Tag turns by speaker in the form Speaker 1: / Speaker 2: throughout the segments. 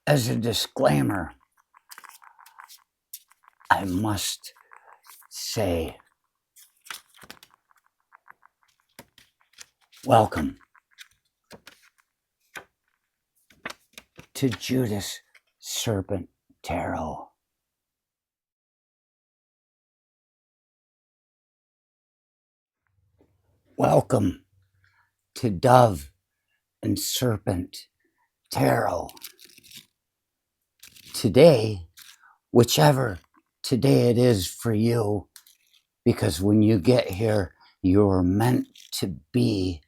Speaker 1: As a disclaimer, I must say, welcome to Judas, Serpent, Tarot. Welcome to Dove and Serpent, Tarot. Today, whichever today it is for you, because when you get here, you're meant to be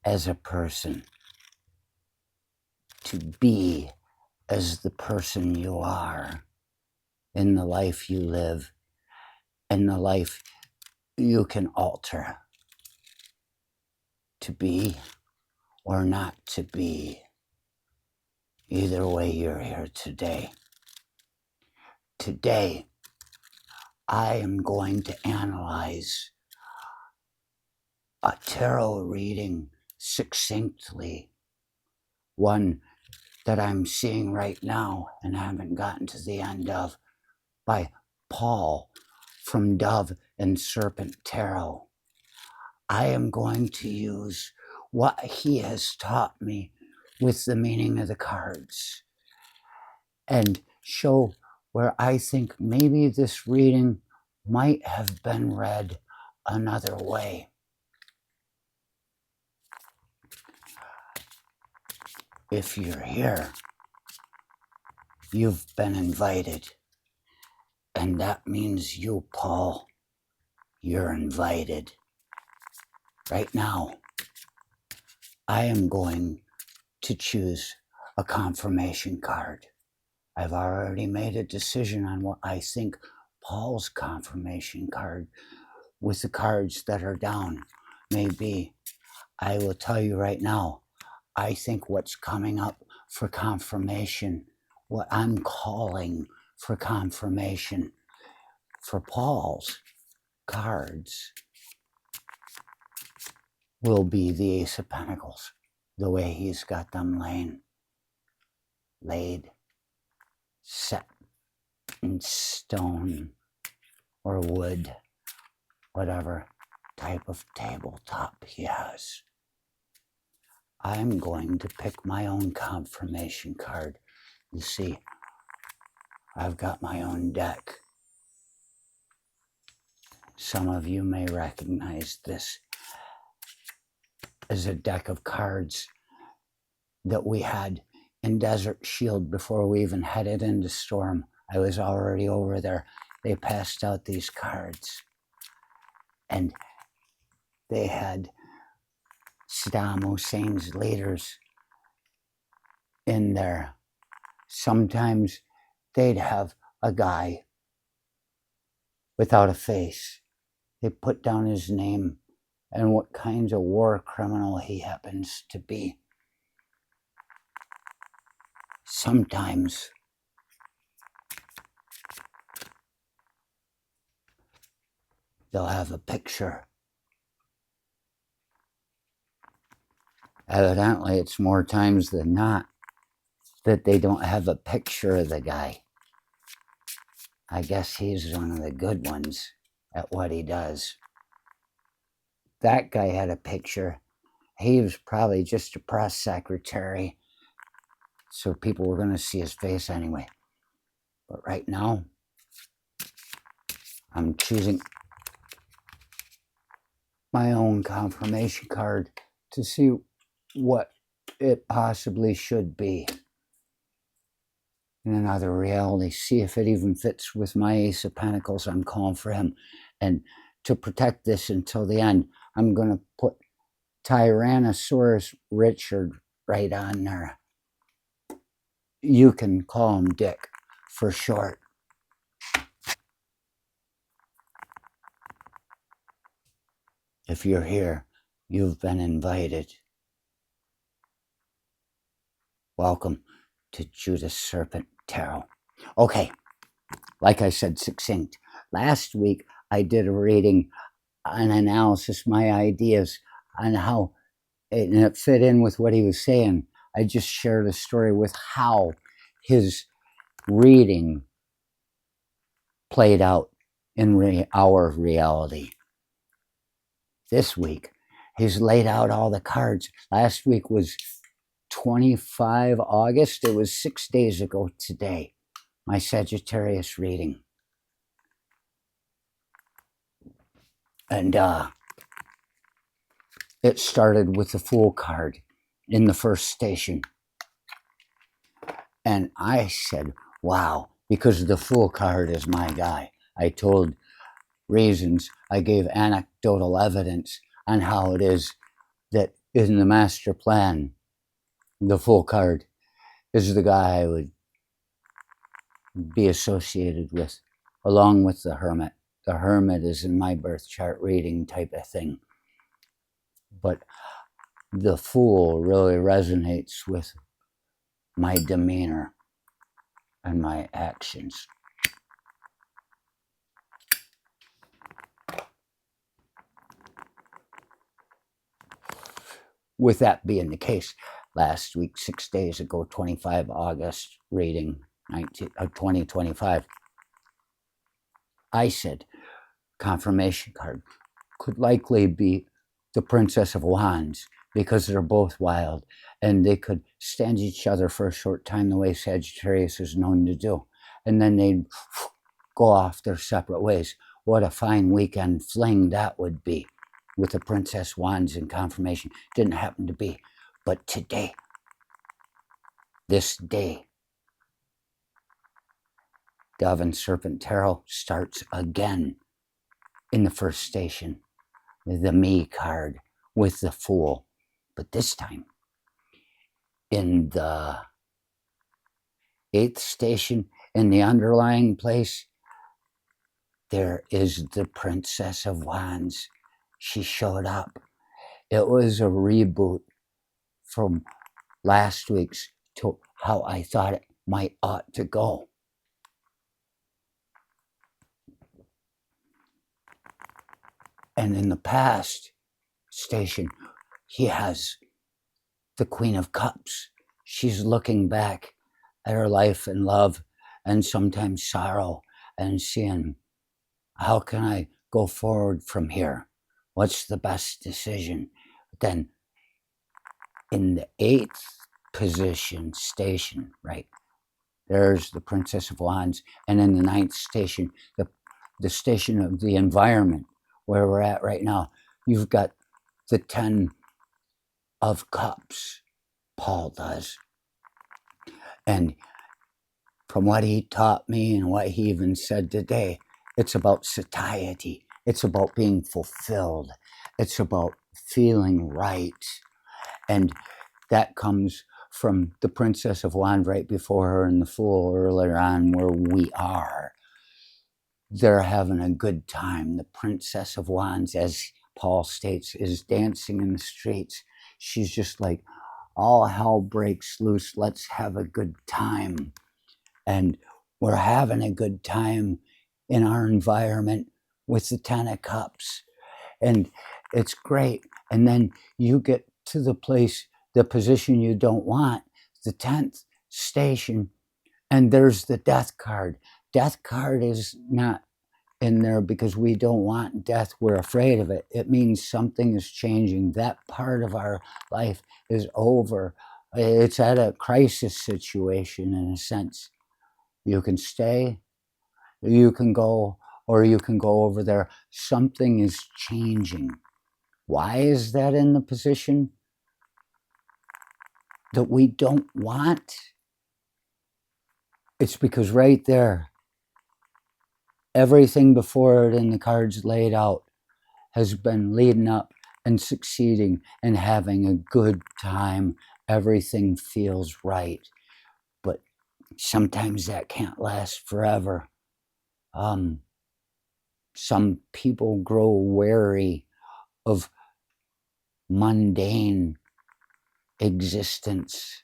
Speaker 1: as a person, to be as the person you are in the life you live, in the life you can alter, to be or not to be. Either way, you're here today. Today, I am going to analyze a tarot reading succinctly, one that I'm seeing right now and haven't gotten to the end of, by Paul from Dove and Serpent Tarot. I am going to use what he has taught me with the meaning of the cards and show where I think maybe this reading might have been read another way. If you're here, you've been invited. And that means you, Paul, you're invited. Right now, I am going to choose a confirmation card. I've already made a decision on what I think Paul's confirmation card with the cards that are down may be. I will tell you right now, I think what's coming up for confirmation, what I'm calling for confirmation for Paul's cards, will be the Ace of Pentacles, the way he's got them laid, set in stone or wood, whatever type of tabletop he has. I'm going to pick my own confirmation card. You see, I've got my own deck. Some of you may recognize this as a deck of cards that we had in Desert Shield before we even headed into Storm. I was already over there. They passed out these cards. And they had Saddam Hussein's leaders in there. Sometimes they'd have a guy without a face. They put down his name and what kinds of war criminal he happens to be. Sometimes they'll have a picture. Evidently, it's more times than not that they don't have a picture of the guy. I guess he's one of the good ones at what he does. That guy had a picture. He was probably just a press secretary, so people were going to see his face anyway. But right now, I'm choosing my own confirmation card to see what it possibly should be in another reality. See if it even fits with my Ace of Pentacles. I'm calling for him. And to protect this until the end, I'm going to put Tyrannosaurus Richard right on there. You can call him Dick for short. If you're here, you've been invited. Welcome to Judas Serpent Tarot. Okay, like I said, succinct. Last week, I did a reading, an analysis, my ideas on how and it fit in with what he was saying. I just shared a story with how his reading played out in our reality. This week, he's laid out all the cards. Last week was 25 August. It was 6 days ago today, my Sagittarius reading. And it started with the Fool card in the first station. And I said, wow, because the Fool card is my guy. I told reasons, I gave anecdotal evidence on how it is that in the master plan, the Fool card is the guy I would be associated with, along with the Hermit. The Hermit is in my birth chart reading type of thing. But the Fool really resonates with my demeanor and my actions. With that being the case, last week, 6 days ago, 25 August reading 2025, I said confirmation card could likely be the Princess of Wands, because they're both wild and they could stand each other for a short time the way Sagittarius is known to do. And then they'd go off their separate ways. What a fine weekend fling that would be with the Princess Wands in confirmation. Didn't happen to be. But today, this day, Dove and Serpent Tarot starts again in the first station. The Me card with the Fool. But this time, in the 8th station, in the underlying place, there is the Princess of Wands. She showed up. It was a reboot from last week's to how I thought it ought to go. And in the past station, he has the Queen of Cups. She's looking back at her life and love and sometimes sorrow and seeing, how can I go forward from here? What's the best decision? Then in the 8th position station, right, there's the Princess of Wands. And in the 9th station, the station of the environment where we're at right now, you've got the 10 of Cups, Paul does. And from what he taught me and what he even said today, it's about satiety. It's about being fulfilled. It's about feeling right. And that comes from the Princess of Wands right before her and the Fool earlier on, where we are. They're having a good time. The Princess of Wands, as Paul states, is dancing in the streets. She's just like, all hell breaks loose. Let's have a good time. And we're having a good time in our environment with the 10 of Cups. And it's great. And then you get to the place, the position you don't want, the 10th station, and there's the Death card. Death card is not in there because we don't want death. We're afraid of it. It means something is changing. That part of our life is over. It's at a crisis situation in a sense. You can stay, you can go, or you can go over there. Something is changing. Why is that in the position that we don't want? It's because right there, everything before it in the cards laid out has been leading up and succeeding and having a good time. Everything feels right. But sometimes that can't last forever. Some people grow wary of mundane existence,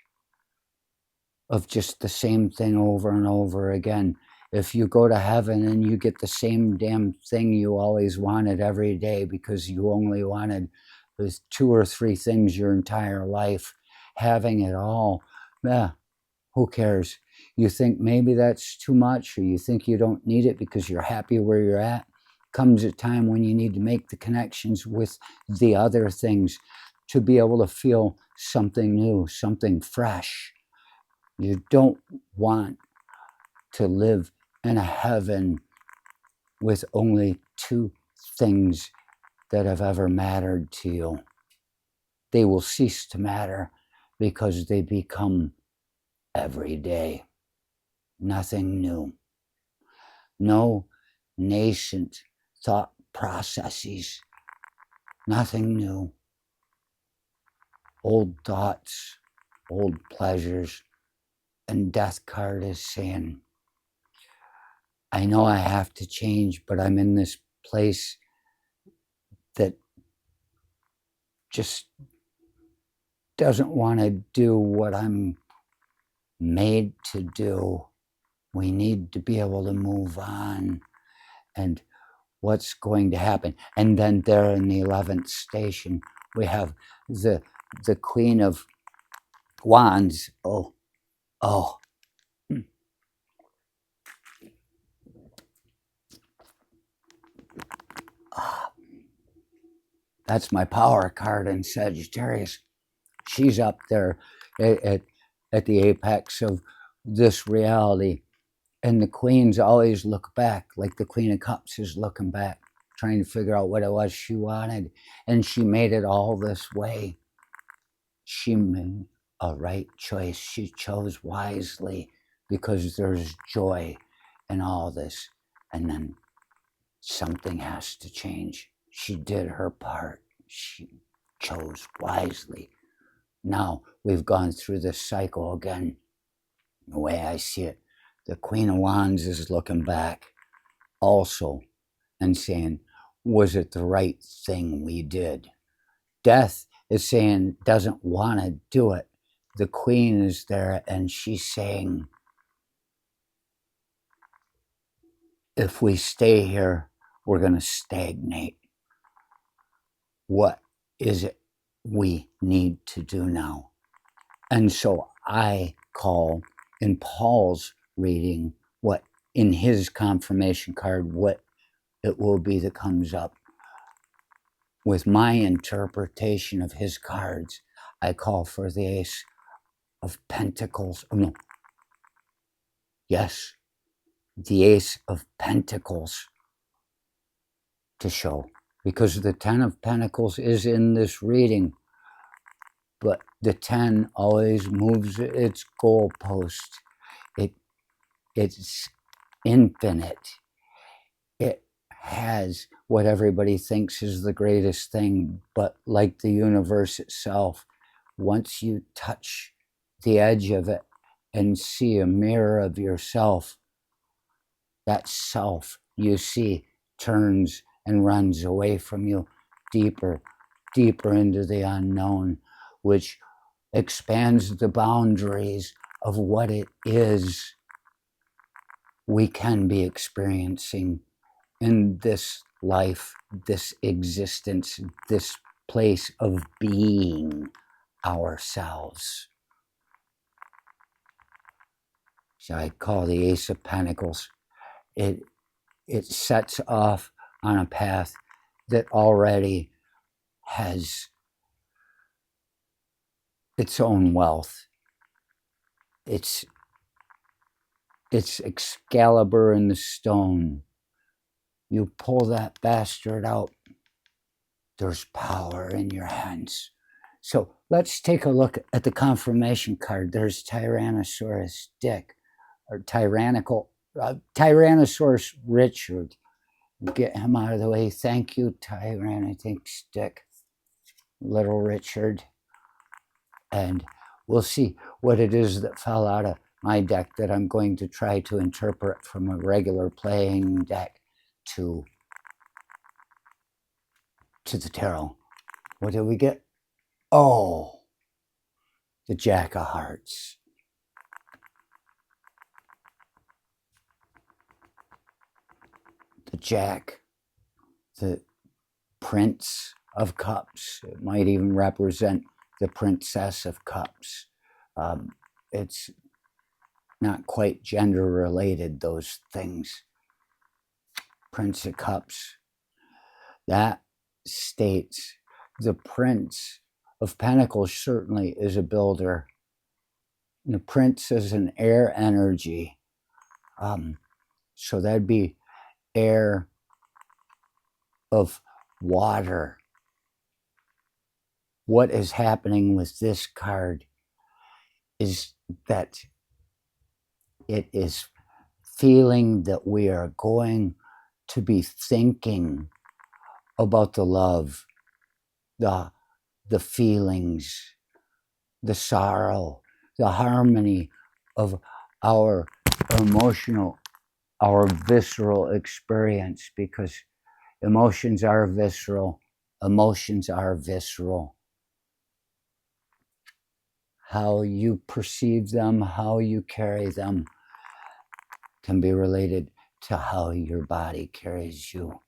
Speaker 1: of just the same thing over and over again. If you go to heaven and you get the same damn thing you always wanted every day because you only wanted with 2 or 3 things your entire life, having it all, yeah, who cares? You think maybe that's too much, or you think you don't need it because you're happy where you're at. Comes a time when you need to make the connections with the other things to be able to feel something new, something fresh. You don't want to live in a heaven with only 2 things that have ever mattered to you. They will cease to matter because they become every day. Nothing new. No nascent thought processes. Nothing new. Old thoughts, old pleasures. And death card is saying, I know I have to change, but I'm in this place that just doesn't want to do what I'm made to do. We need to be able to move on. And what's going to happen? And then there in the 11th station, we have the Queen of Wands. Oh. That's my power card in Sagittarius. She's up there at the apex of this reality. And the queens always look back, like the Queen of Cups is looking back, trying to figure out what it was she wanted. And she made it all this way. She made a right choice. She chose wisely because there's joy in all this. And then something has to change. She did her part. She chose wisely. Now we've gone through this cycle again. The way I see it, the Queen of Wands is looking back also and saying, was it the right thing we did? Death is saying, doesn't want to do it. The Queen is there and she's saying, if we stay here, we're going to stagnate. What is it we need to do now? And so I call in Paul's reading, what in his confirmation card, what it will be that comes up. With my interpretation of his cards, I call for the Ace of Pentacles. Oh, no. Yes, the Ace of Pentacles to show. Because the 10 of Pentacles is in this reading. But the 10 always moves its goalpost. It's infinite. It has what everybody thinks is the greatest thing, but like the universe itself, once you touch the edge of it and see a mirror of yourself, that self you see turns and runs away from you deeper into the unknown, which expands the boundaries of what it is we can be experiencing in this life, this existence, this place of being ourselves. So I call the Ace of Pentacles. It sets off on a path that already has its own wealth. It's Excalibur in the stone. You pull that bastard out, there's power in your hands. So let's take a look at the confirmation card. There's Tyrannosaurus Dick, or Tyrannosaurus Richard. Get him out of the way. Thank you, Tyrannosaurus Dick, little Richard. And we'll see what it is that fell out of my deck that I'm going to try to interpret from a regular playing deck to the tarot. What did we get? Oh, the Jack of Hearts. The Jack, the Prince of Cups. It might even represent the Princess of Cups. It's not quite gender related, those things. Prince of Cups. That states the Prince of Pentacles certainly is a builder. The Prince is an air energy. So that'd be air of water. What is happening with this card is that it is feeling that we are going to be thinking about the love, the feelings, the sorrow, the harmony of our emotional, our visceral experience, because emotions are visceral. Emotions are visceral. How you perceive them, how you carry them, can be related to how your body carries you.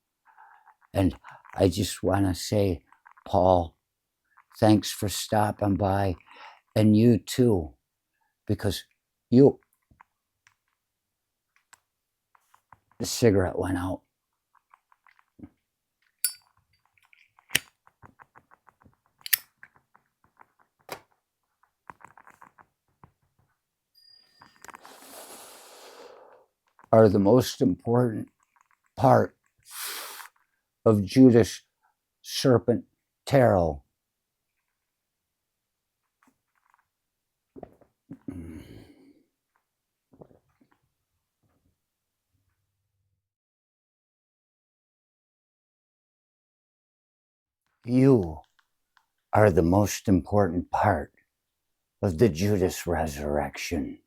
Speaker 1: And I just want to say, Paul, thanks for stopping by, and you too, because the cigarette went out. Are the most important part of Judas Serpent Tarot. You are the most important part of the Judas resurrection.